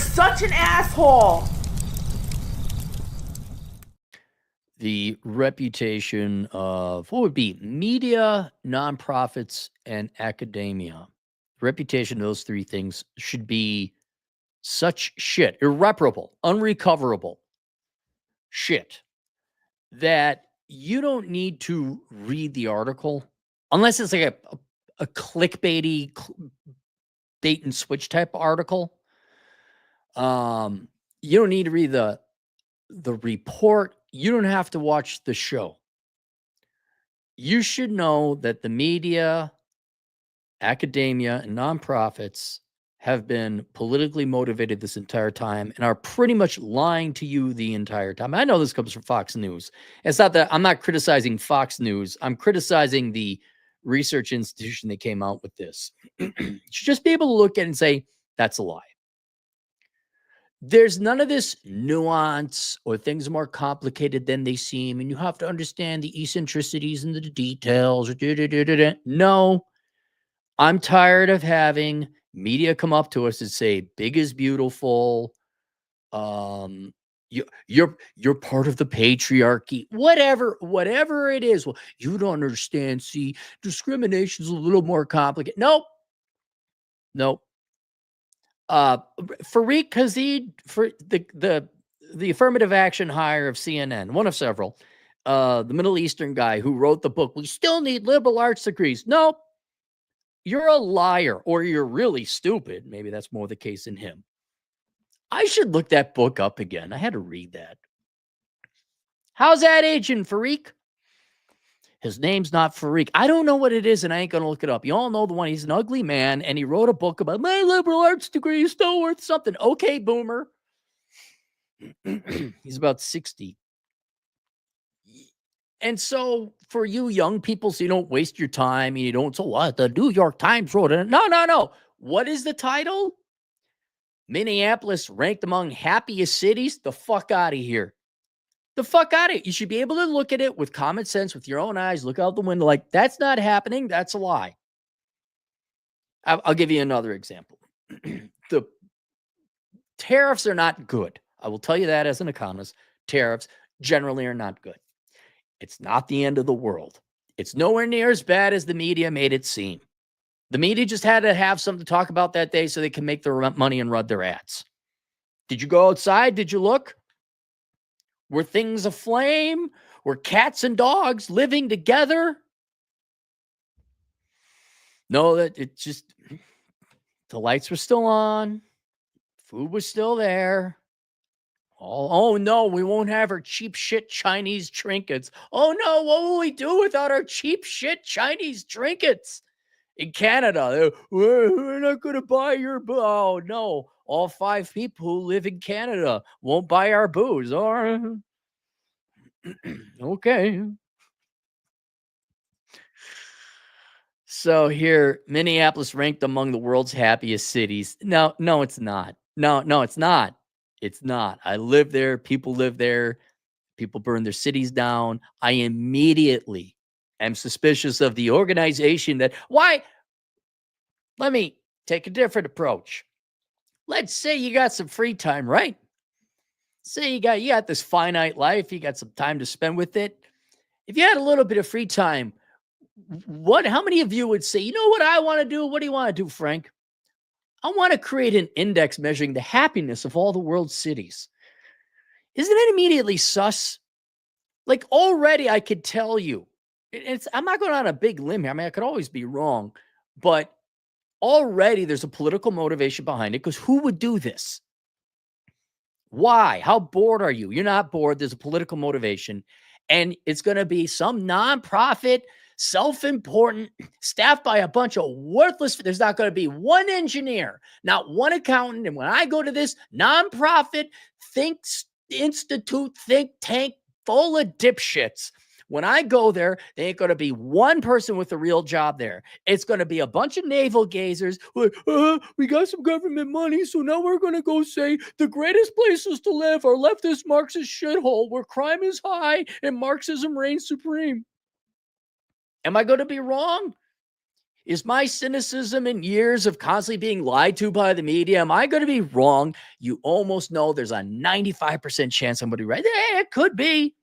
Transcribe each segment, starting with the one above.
such an asshole. The reputation of what would be media, nonprofits, and academia. The reputation of those three things should be such shit, irreparable, unrecoverable shit, that you don't need to read the article unless it's like a clickbaity bait and switch type article. You don't need to read the report. You don't have to watch the show. You should know that the media, academia, and nonprofits have been politically motivated this entire time and are pretty much lying to you the entire time. I know this comes from Fox News. It's not that I'm not criticizing Fox News. I'm criticizing the research institution that came out with this. You should just be able to look at it and say, that's a lie. There's none of this nuance or things more complicated than they seem, and you have to understand the eccentricities and the details. No, I'm tired of having media come up to us and say, big is beautiful. You're part of the patriarchy, whatever it is. Well, you don't understand. See, discrimination is a little more complicated. Nope. Fareed Kazid, for the affirmative action hire of CNN, one of several, the Middle Eastern guy who wrote the book, we still need liberal arts degrees. Nope. You're a liar, or you're really stupid. Maybe that's more the case in him. I should look that book up again. I had to read that. How's that agent, Fareed? His name's not Fareed. I don't know what it is, and I ain't going to look it up. You all know the one. He's an ugly man, and he wrote a book about my liberal arts degree is still worth something. Okay, boomer. He's about 60. And so for you young people, so you don't waste your time, and you don't, so what? The New York Times wrote it. No. What is the title? Minneapolis ranked among happiest cities? The fuck out of here. The fuck out of it. You should be able to look at it with common sense, with your own eyes, look out the window like, that's not happening. That's a lie. I'll give you another example. The tariffs are not good. I will tell you that as an economist. Tariffs generally are not good. It's not the end of the world. It's nowhere near as bad as the media made it seem. The media just had to have something to talk about that day so they can make their money and run their ads. Did you go outside? Did you look? Were things aflame? Were cats and dogs living together? No, that it just, the lights were still on. Food was still there. Oh no, we won't have our cheap shit Chinese trinkets. Oh no, what will we do without our cheap shit Chinese trinkets? In Canada, we're not going to buy your booze. Oh no, all 5 people who live in Canada won't buy our booze. All right. Okay. So here, Minneapolis ranked among the world's happiest cities. No, it's not. No, it's not. It's not. I live there. People live there. People burn their cities down. I immediately am suspicious of the organization that, why? Let me take a different approach. Let's say you got some free time, right? Say you got this finite life. You got some time to spend with it. If you had a little bit of free time, how many of you would say, you know what I want to do? What do you want to do, Frank? I want to create an index measuring the happiness of all the world's cities. Isn't it immediately sus? Like already I could tell you, I'm not going on a big limb here. I mean, I could always be wrong, but already there's a political motivation behind it, because who would do this? Why? How bored are you? You're not bored. There's a political motivation, and it's going to be some nonprofit, self-important, staffed by a bunch of worthless. There's not going to be one engineer, not one accountant. And when I go to this nonprofit think tank full of dipshits, when I go there, there ain't going to be one person with a real job there. It's going to be a bunch of navel gazers. We got some government money, so now we're going to go say the greatest places to live are leftist Marxist shithole where crime is high and Marxism reigns supreme. Am I going to be wrong? Is my cynicism and years of constantly being lied to by the media, am I going to be wrong? You almost know there's a 95% chance I'm going to be right. It could be.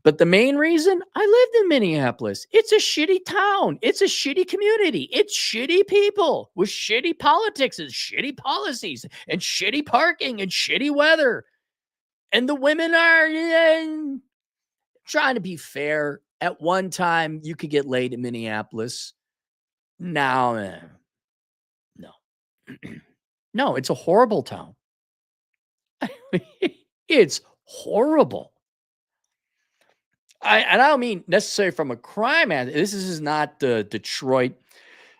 But the main reason I lived in Minneapolis, it's a shitty town. It's a shitty community. It's shitty people with shitty politics and shitty policies and shitty parking and shitty weather. And the women are trying to be fair. At one time, you could get laid in Minneapolis. Now, no. No, it's a horrible town. It's horrible. I don't mean necessarily from a crime. This is not Detroit.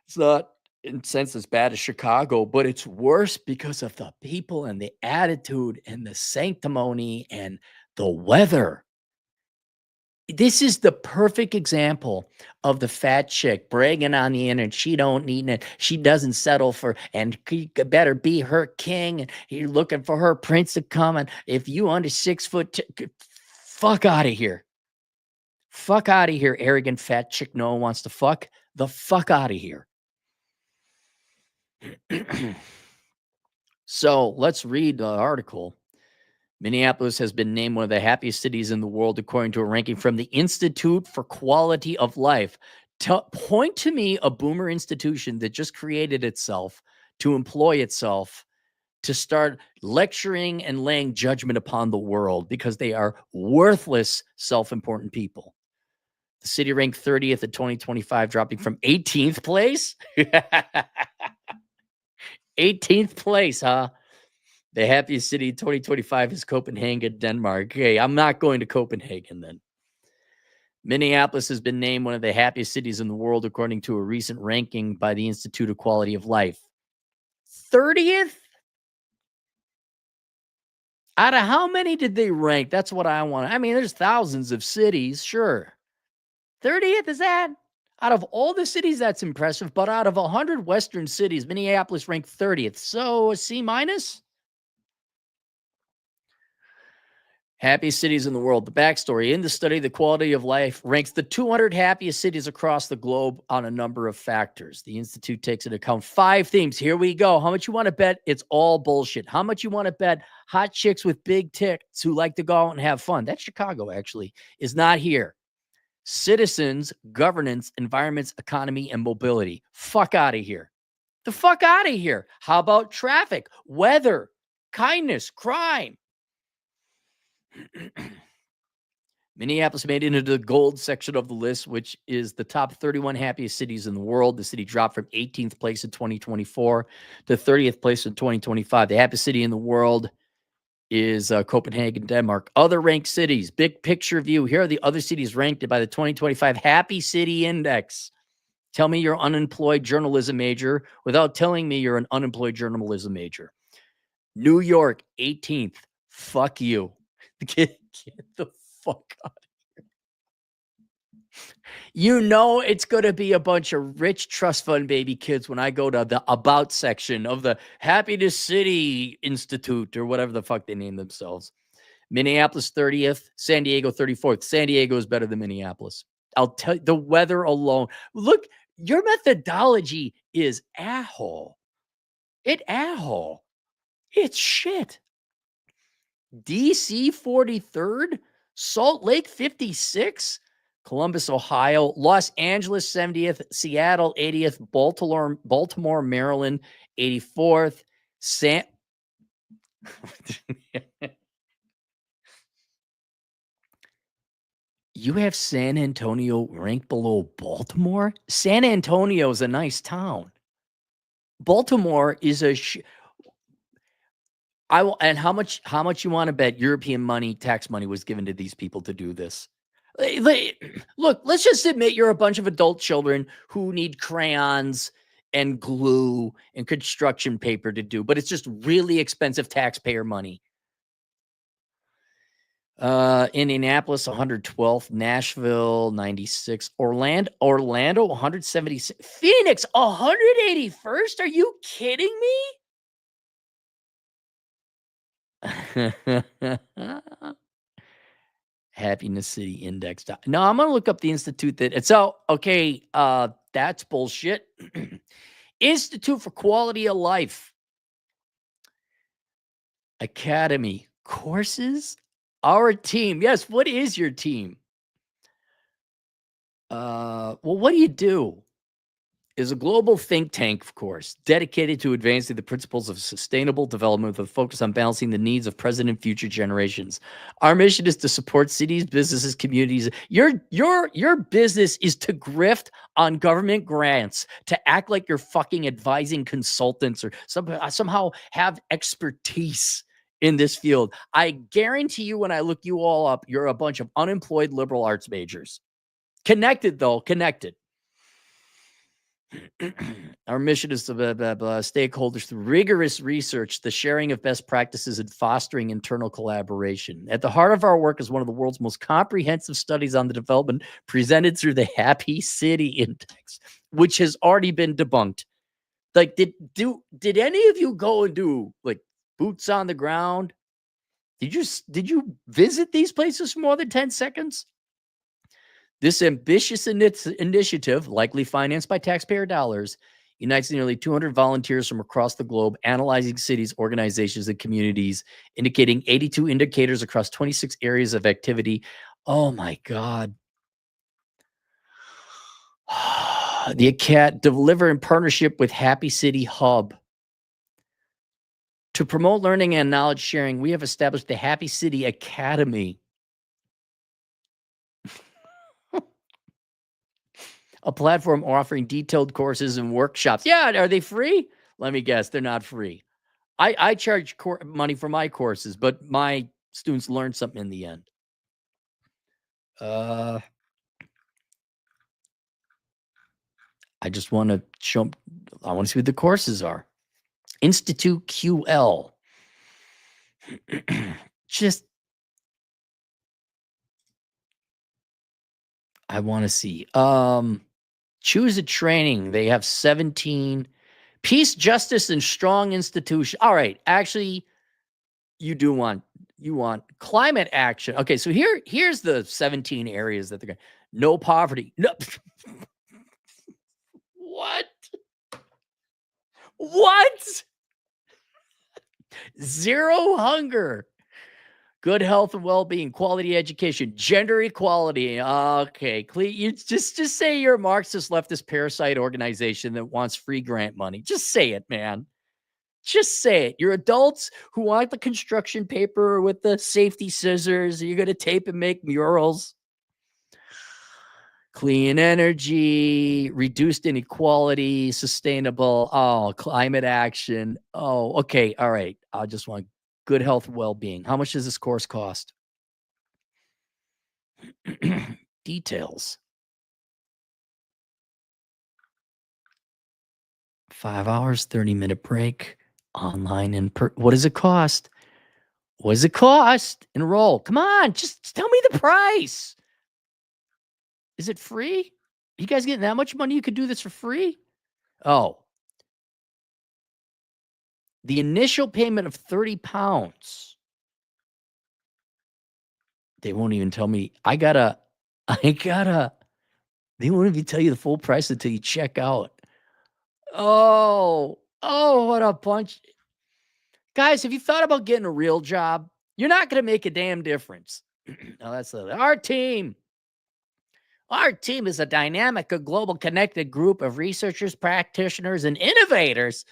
It's not in a sense as bad as Chicago, but it's worse because of the people and the attitude and the sanctimony and the weather. This is the perfect example of the fat chick bragging on the internet. She don't need it. She doesn't settle for, and he better be her king. And you're looking for her prince to come. And if you under 6 foot, fuck out of here. Fuck out of here, arrogant fat chick no one wants to fuck. The fuck out of here. So let's read the article. Minneapolis has been named one of the happiest cities in the world, according to a ranking from the Institute for Quality of Life. Point to me a boomer institution that just created itself to employ itself to start lecturing and laying judgment upon the world because they are worthless, self-important people. The city ranked 30th in 2025, dropping from 18th place. 18th place, huh? The happiest city in 2025 is Copenhagen, Denmark. Okay, I'm not going to Copenhagen then. Minneapolis has been named one of the happiest cities in the world, according to a recent ranking by the Institute of Quality of Life. 30th? Out of how many did they rank? That's what I want. I mean, there's thousands of cities, sure. 30th, is that? Out of all the cities, that's impressive. But out of 100 Western cities, Minneapolis ranked 30th. So a C minus? Happiest cities in the world. The backstory. In the study, the quality of life ranks the 200 happiest cities across the globe on a number of factors. The Institute takes into account 5 themes. Here we go. How much you want to bet? It's all bullshit. How much you want to bet? Hot chicks with big tits who like to go out and have fun. That's Chicago, actually, is not here. Citizens, governance, environments, economy, and mobility. Fuck out of here. The fuck out of here. How about traffic, weather, kindness, crime? Minneapolis made it into the gold section of the list, which is the top 31 happiest cities in the world. The city dropped from 18th place in 2024 to 30th place in 2025. The happiest city in the world is Copenhagen, Denmark. Other ranked cities, big picture view. Here are the other cities ranked by the 2025 Happy City Index. Tell me you're an unemployed journalism major without telling me you're an unemployed journalism major. New York, 18th. Fuck you. Get the fuck out of here. You know it's going to be a bunch of rich trust fund baby kids when I go to the About section of the Happiness City Institute or whatever the fuck they name themselves. Minneapolis 30th, San Diego 34th. San Diego is better than Minneapolis. I'll tell you, the weather alone. Look, your methodology is asshole. It's shit. DC 43rd, Salt Lake 56, Columbus, Ohio, Los Angeles 70th, Seattle 80th, Baltimore, Maryland 84th, You have San Antonio ranked below Baltimore? San Antonio is a nice town. Baltimore is a I will, and how much you want to bet European money, tax money was given to these people to do this? Look, let's just admit you're a bunch of adult children who need crayons and glue and construction paper to do, but it's just really expensive taxpayer money. Indianapolis 112th, Nashville 96, Orlando 176, Phoenix 181st. Are you kidding me? Happiness City Index. No, I'm gonna look up the institute that. So okay, that's bullshit. Institute for Quality of Life Academy courses. Our team. Yes. What is your team? Well, what do you do? Is a global think tank, of course, dedicated to advancing the principles of sustainable development with a focus on balancing the needs of present and future generations. Our mission is to support cities, businesses, communities. Your business is to grift on government grants, to act like you're fucking advising consultants or somehow have expertise in this field. I guarantee you, when I look you all up, you're a bunch of unemployed liberal arts majors. Connected, though, connected. Our mission is to stakeholders through rigorous research, the sharing of best practices, and fostering internal collaboration. At the heart of our work is one of the world's most comprehensive studies on the development presented through the Happy City Index, which has already been debunked. Like, did any of you go and do like boots on the ground? Did you visit these places for more than 10 seconds? This ambitious initiative, likely financed by taxpayer dollars, unites nearly 200 volunteers from across the globe, analyzing cities, organizations, and communities, indicating 82 indicators across 26 areas of activity. Oh my God. The ACAT deliver in partnership with Happy City Hub. To promote learning and knowledge sharing, we have established the Happy City Academy, a platform offering detailed courses and workshops. Yeah, are they free? Let me guess, they're not free. I charge money for my courses, but my students learn something in the end. I just want to show. I want to see what the courses are. Institute QL. Just, I want to see. Choose a training. They have 17. Peace, justice, and strong institution. All right, actually, you want climate action. Okay, so here's the 17 areas that they're going. No poverty. No. What? What? Zero hunger. Good health and well-being, quality education, gender equality. Okay, you just say you're a Marxist leftist parasite organization that wants free grant money. Just say it, man. Just say it. You're adults who want the construction paper with the safety scissors. You're going to tape and make murals. Clean energy, reduced inequality, sustainable. Oh, climate action. Oh, okay. All right. I just want good health and well-being. How much does this course cost? Details. 5 hours, 30-minute break, online and what does it cost? What does it cost? Enroll. Come on, just tell me the price. Is it free? You guys getting that much money you could do this for free? Oh. The initial payment of 30 pounds. They won't even tell me. They won't even tell you the full price until you check out. Oh, what a bunch. Guys, have you thought about getting a real job? You're not going to make a damn difference. No, that's our team. Our team is a dynamic, a global connected group of researchers, practitioners, and innovators.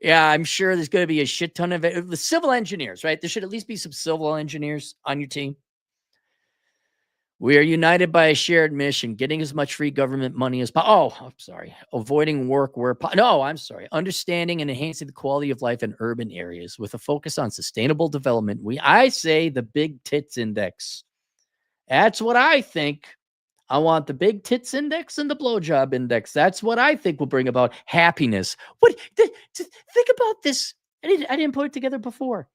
Yeah, I'm sure there's going to be a shit ton of the civil engineers, right? There should at least be some civil engineers on your team. We are united by a shared mission, getting as much free government money as possible. Oh, I'm sorry. Avoiding work where no, I'm sorry. Understanding and enhancing the quality of life in urban areas with a focus on sustainable development. I say the big tits index. That's what I think. I want the big tits index and the blowjob index. That's what I think will bring about happiness. Think about this. I didn't put it together before.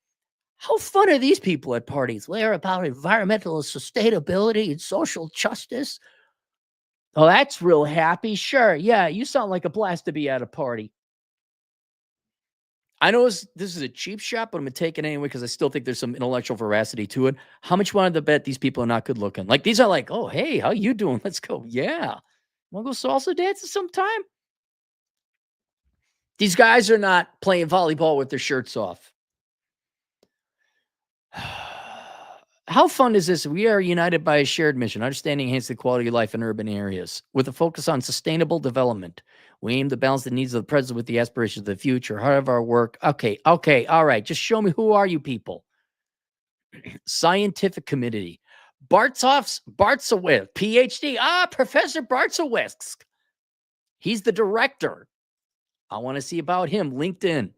How fun are these people at parties? They're about environmental sustainability and social justice. Oh, that's real happy. Sure. Yeah, you sound like a blast to be at a party. I know this is a cheap shot, but I'm gonna take it anyway because I still think there's some intellectual veracity to it. How much you wanted to bet these people are not good looking? Like these are like, oh hey, how you doing? Let's go. Yeah. Wanna go salsa dancing sometime? These guys are not playing volleyball with their shirts off. How fun is this? We are united by a shared mission, understanding enhance the quality of life in urban areas with a focus on sustainable development. We aim to balance the needs of the present with the aspirations of the future. Heart of our work. Okay, all right. Just show me who are you people? Scientific committee. Bartsov's Bartsowitz, PhD. Professor Bartsowitz. He's the director. I want to see about him. LinkedIn.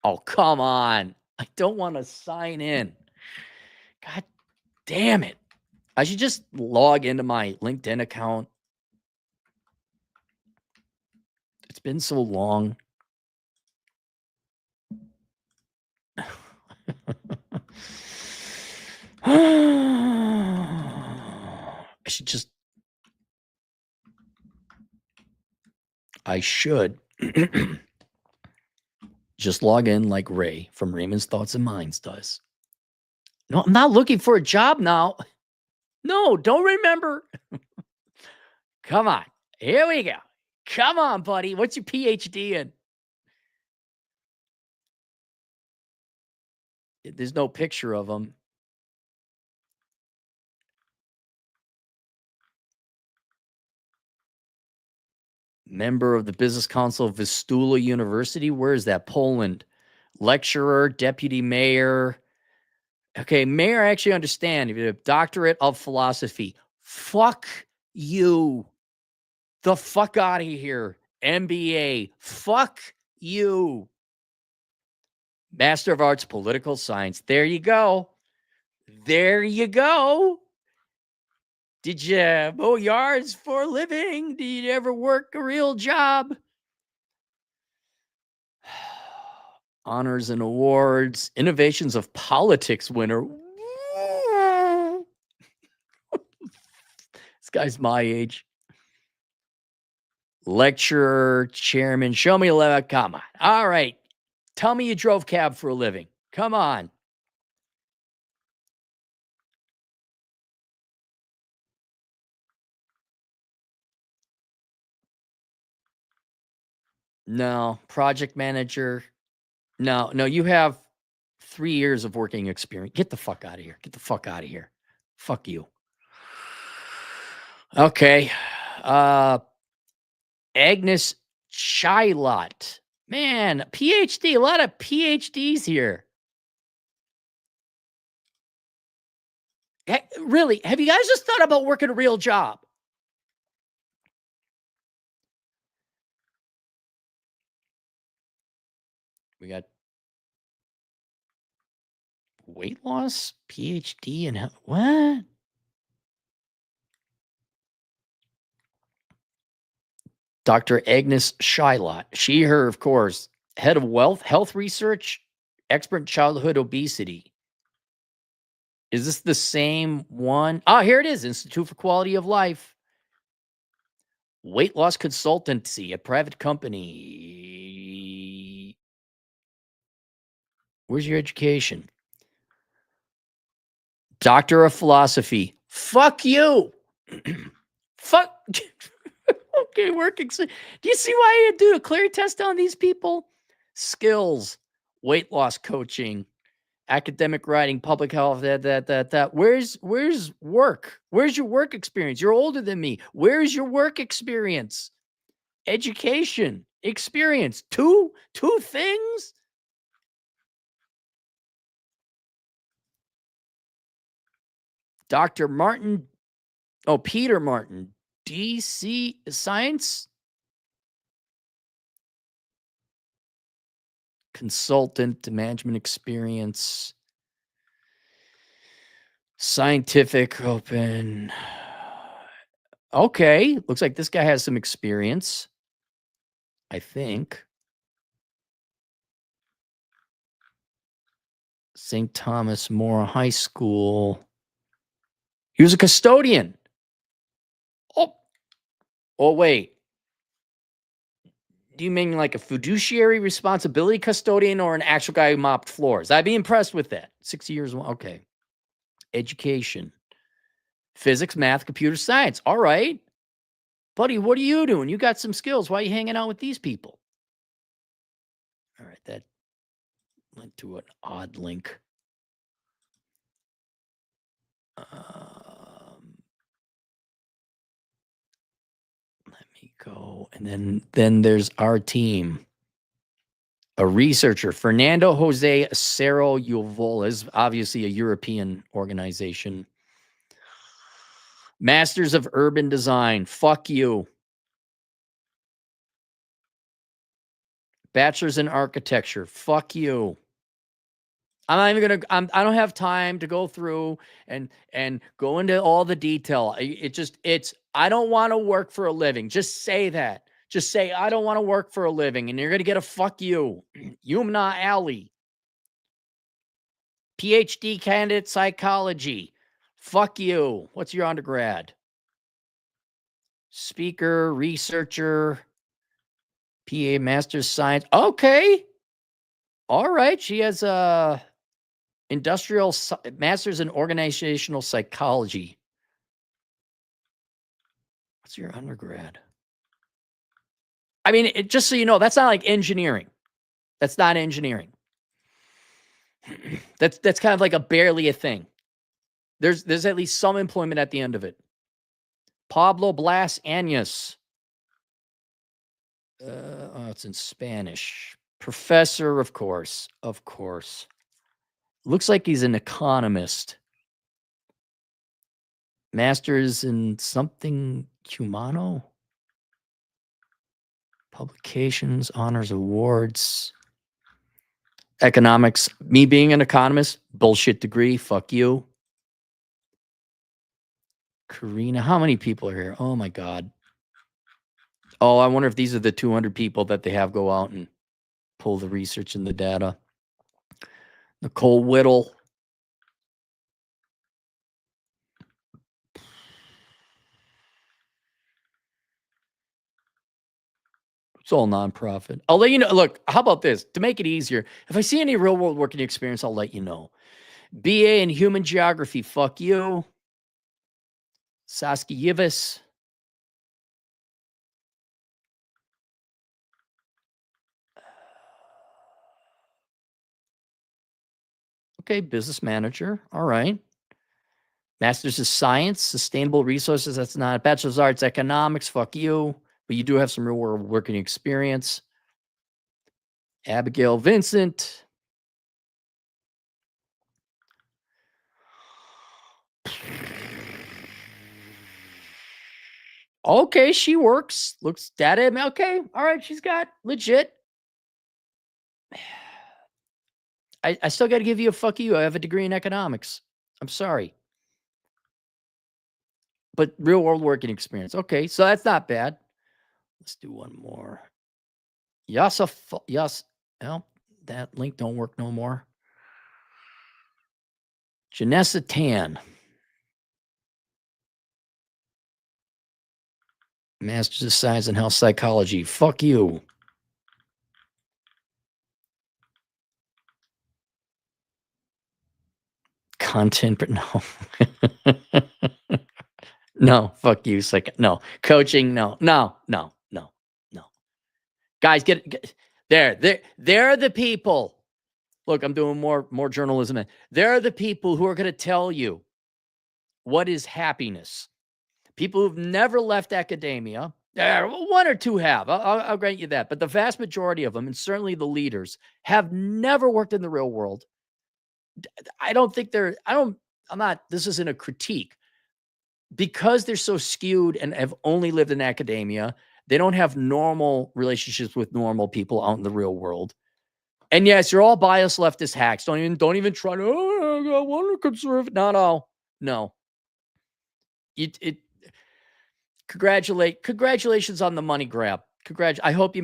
Oh, come on. I don't want to sign in. God damn it. I should just log into my LinkedIn account. It's been so long. I should just. I should just log in like Ray from Raymond's Thoughts and Minds does. No, I'm not looking for a job now. No, don't remember. Come on. Here we go. Come on, buddy. What's your PhD in? There's no picture of him. Member of the Business Council of Vistula University. Where is that? Poland. Lecturer, deputy mayor. Okay, mayor, I actually understand. If you have doctorate of philosophy, fuck you. The fuck out of here. MBA, fuck you. Master of Arts, Political Science. There you go. There you go. Did you mow yards for a living? Did you ever work a real job? Honors and awards. Innovations of Politics winner. This guy's my age. Lecturer, chairman. Show me a level. Come on. All right. Tell me you drove cab for a living. Come on. No. Project manager. No, you have 3 years of working experience. Get the fuck out of here. Get the fuck out of here. Fuck you. Okay. Agnes Chilot. Man, PhD. A lot of PhDs here. Really, have you guys just thought about working a real job? We got weight loss, PhD, and what? Dr. Agnes Shylot. She, her, of course, head of health research, expert in childhood obesity. Is this the same one? Here it is. Institute for Quality of Life. Weight loss consultancy, a private company. Where's your education? Doctor of Philosophy. Fuck you. Fuck. Okay, working. Do you see why you do a clear test on these people? Skills, weight loss coaching, academic writing, public health, that. Where's work? Where's your work experience? You're older than me. Where's your work experience? Education, experience. Two things? Dr. Martin. Oh, Peter Martin. DC Science consultant, management experience, scientific open. Okay, looks like this guy has some experience, I think. St. Thomas More High School. He was a custodian. Oh, wait. Do you mean like a fiduciary responsibility custodian or an actual guy who mopped floors? I'd be impressed with that. 60 years. Okay. Education. Physics, math, computer science. All right. Buddy, what are you doing? You got some skills. Why are you hanging out with these people? All right. That went to an odd link. Let me go. And then there's our team. A researcher, Fernando Jose Cerro Yuval, is obviously a European organization. Masters of Urban Design. Fuck you. Bachelor's in Architecture. Fuck you. I'm not even gonna. I don't have time to go through and go into all the detail. It's. I don't want to work for a living. Just say that. Just say I don't want to work for a living, and you're gonna get a fuck you, Yumna Ali. PhD candidate psychology. Fuck you. What's your undergrad? Speaker, researcher, PA, master's science. Okay. All right. She has a master's in organizational psychology. What's your undergrad? I mean, just so you know, that's not like engineering. That's not engineering. That's kind of like barely a thing. There's at least some employment at the end of it. Pablo Blas Añas. It's in Spanish. Professor, of course. Of course. Looks like he's an economist. Master's in something humano. Publications, honors, awards. Economics. Me being an economist, bullshit degree. Fuck you. Karina, how many people are here? Oh my God. Oh, I wonder if these are the 200 people that they have go out and pull the research and the data. Nicole Whittle. It's all nonprofit. I'll let you know. Look, how about this? To make it easier, if I see any real world working experience, I'll let you know. BA in human geography. Fuck you. Saskia Yivas. Okay, business manager. All right. Master's of Science, Sustainable Resources. That's not. Bachelor's of Arts, Economics. Fuck you. But you do have some real world working experience. Abigail Vincent. Okay, she works. Looks data. Okay, all right. She's got legit. I still got to give you a fuck you. I have a degree in economics. I'm sorry. But real world working experience. Okay, so that's not bad. Let's do one more. Yes, well, that link don't work no more. Janessa Tan. Master's of Science in Health Psychology. Fuck you. Content, but no. No, fuck you. No. Coaching, no. Guys, get they're the people. Look, I'm doing more journalism. They're the people who are going to tell you what is happiness. People who've never left academia. One or two have. I'll grant you that. But the vast majority of them, and certainly the leaders, have never worked in the real world. I don't think this isn't a critique. Because they're so skewed and have only lived in academia, they don't have normal relationships with normal people out in the real world. And yes, you're all biased leftist hacks. Don't even try to, I want to conserve. No. Congratulations on the money grab. I hope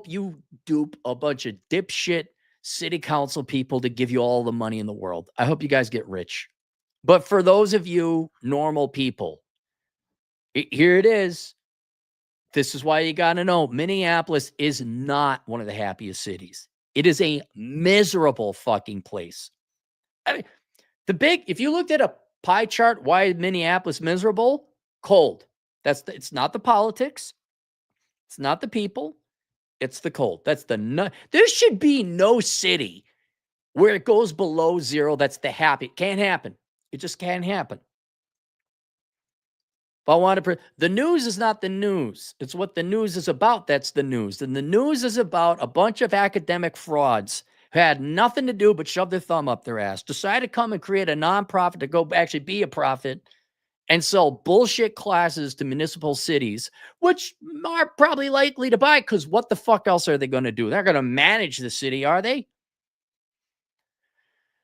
you dupe a bunch of dipshit city council people to give you all the money in the world. I hope you guys get rich. But for those of you normal people, here it is. This is why you got to know Minneapolis is not one of the happiest cities. It is a miserable fucking place. I mean, if you looked at a pie chart, why is Minneapolis miserable? Cold. It's not the politics. It's not the people. It's the cold. There should be no city where it goes below zero. That's the happy. It can't happen. It just can't happen. If I want to, the news is not the news. It's what the news is about. That's the news. And the news is about a bunch of academic frauds who had nothing to do but shove their thumb up their ass, decide to come and create a nonprofit to go actually be a profit and sell bullshit classes to municipal cities, which are probably likely to buy because what the fuck else are they going to do? They're going to manage the city, are they?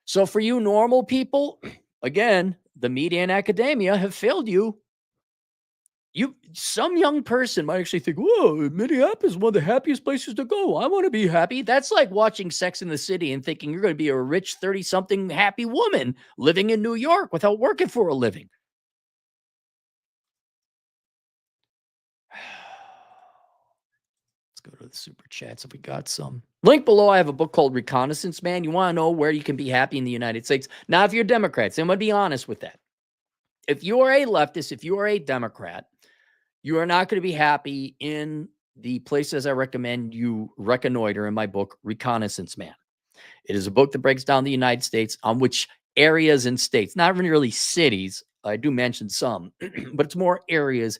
So for you normal people, again, the media and academia have failed you. Some young person might actually think, whoa, Minneapolis is one of the happiest places to go. I want to be happy. That's like watching Sex in the City and thinking you're going to be a rich 30-something happy woman living in New York without working for a living. Let's go to the super chats if we got some. Link below, I have a book called Reconnaissance Man. You want to know where you can be happy in the United States? Now, if you're Democrats, I'm going to be honest with that. If you are a leftist, if you are a Democrat, you are not going to be happy in the places I recommend you reconnoiter in my book, Reconnaissance Man. It is a book that breaks down the United States on which areas and states, not really cities. I do mention some, but it's more areas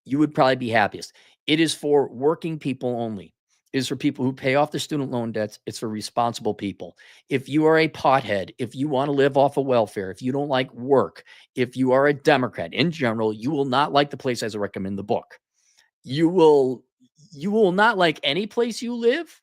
you would probably be happiest. It is for working people only. It is for people who pay off their student loan debts. It's for responsible people. If you are a pothead, if you want to live off of welfare, if you don't like work, if you are a Democrat in general, you will not like the place as I recommend the book. You will not like any place you live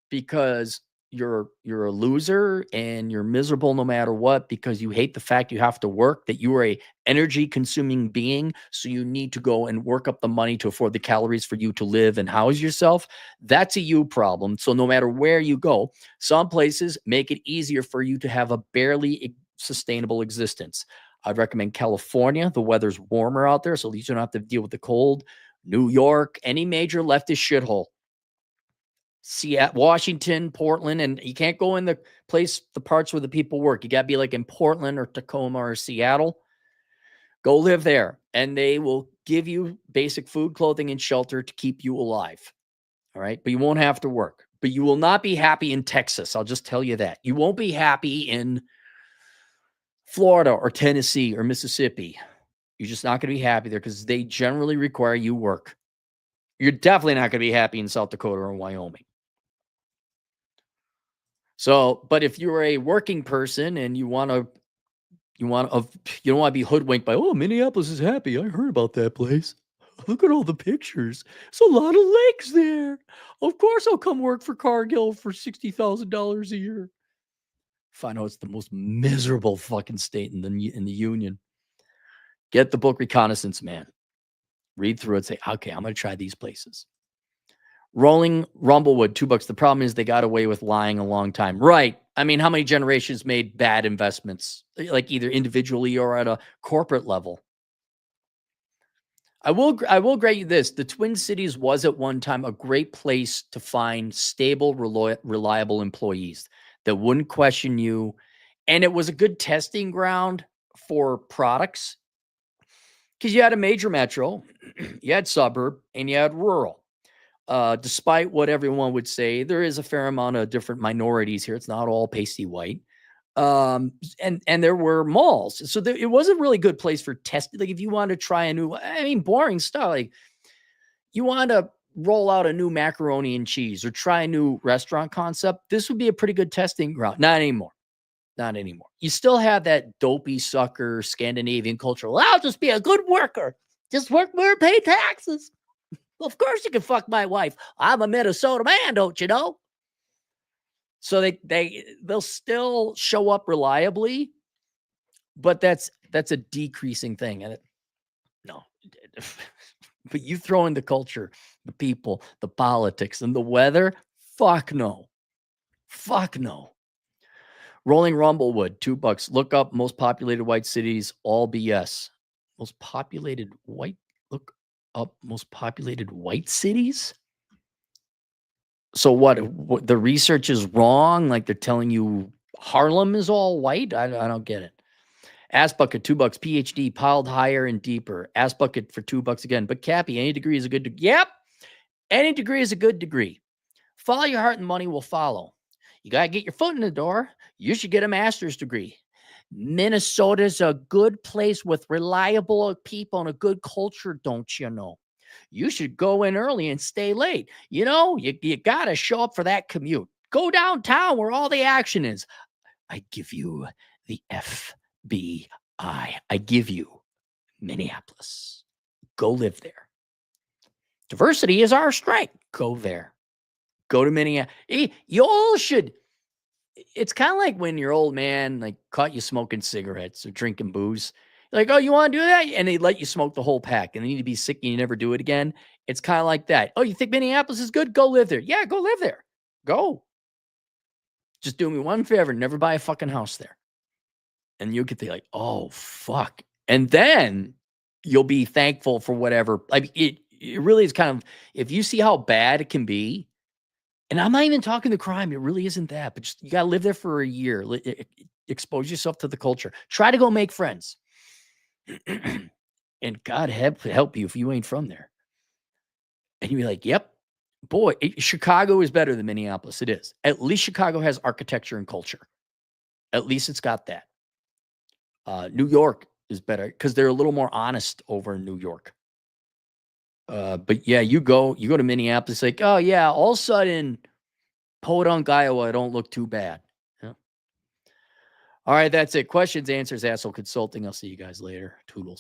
because you're a loser and you're miserable no matter what because you hate the fact you have to work, that you are a energy consuming being. So you need to go and work up the money to afford the calories for you to live and house yourself. That's a you problem. So no matter where you go, some places make it easier for you to have a barely sustainable existence. I'd recommend California. The weather's warmer out there, so at least you don't have to deal with the cold. New York, any major leftist shithole. Seattle, Washington, Portland, and you can't go in the parts where the people work. You got to be like in Portland or Tacoma or Seattle. Go live there, and they will give you basic food, clothing, and shelter to keep you alive. All right, but you won't have to work. But you will not be happy in Texas. I'll just tell you that. You won't be happy in Florida or Tennessee or Mississippi. You're just not going to be happy there because they generally require you work. You're definitely not going to be happy in South Dakota or Wyoming. So, but if you're a working person and you don't want to be hoodwinked by, oh, Minneapolis is happy. I heard about that place. Look at all the pictures. There's a lot of lakes there. Of course, I'll come work for Cargill for $60,000 a year. Find out it's the most miserable fucking state in the union. Get the book Reconnaissance Man. Read through it. Say, okay, I'm going to try these places. Rolling Rumblewood, $2. The problem is they got away with lying a long time. Right. I mean, how many generations made bad investments, like either individually or at a corporate level? I will grant you this. The Twin Cities was at one time a great place to find stable, reliable employees that wouldn't question you. And it was a good testing ground for products because you had a major metro, you had suburb, and you had rural. Despite what everyone would say, there is a fair amount of different minorities here. It's not all pasty white. And there were malls. So it was a really good place for testing. Like if you want to try a new, boring stuff. Like you want to roll out a new macaroni and cheese or try a new restaurant concept. This would be a pretty good testing ground. Not anymore. Not anymore. You still have that dopey sucker Scandinavian culture. Well, I'll just be a good worker. Just work more, pay taxes. Well, of course you can fuck my wife. I'm a Minnesota man, don't you know? So they'll still show up reliably, but that's a decreasing thing. And no, but you throw in the culture, the people, the politics, and the weather. Fuck no. Fuck no. Rolling Rumblewood, $2. Look up most populated white cities, all BS. Most populated white. Look most populated white cities. So what? The research is wrong? Like they're telling you Harlem is all white? I don't get it. Ass bucket, $2. PhD piled higher and deeper. Ass bucket for $2 again. But Cappy, any degree is a good degree. Yep, any degree is a good degree. Follow your heart and money will follow. You got to get your foot in the door. You should get a master's degree. Minnesota's a good place with reliable people and a good culture, don't you know? You should go in early and stay late. You know, you got to show up for that commute. Go downtown where all the action is. I give you the FBI. I give you Minneapolis. Go live there. Diversity is our strength. Go there. Go to Minneapolis. You all should. It's kind of like when your old man like caught you smoking cigarettes or drinking booze. Like, oh, you want to do that? And they let you smoke the whole pack and then you'd be sick and you never do it again. It's kind of like that. Oh, you think Minneapolis is good? Go live there. Yeah, go live there. Go. Just do me one favor. Never buy a fucking house there. And you'll get the like, oh, fuck. And then you'll be thankful for whatever. I mean, it really is kind of, if you see how bad it can be, and I'm not even talking the crime. It really isn't that, but just, you got to live there for a year. Expose yourself to the culture. Try to go make friends. And God help you if you ain't from there. And you'll be like, yep, boy, Chicago is better than Minneapolis. It is. At least Chicago has architecture and culture. At least it's got that. New York is better because they're a little more honest over in New York. But yeah, you go to Minneapolis, like, oh yeah, all of a sudden, Podunk, Iowa, don't look too bad. Yeah. All right, that's it. Questions, answers, asshole consulting. I'll see you guys later. Toodles.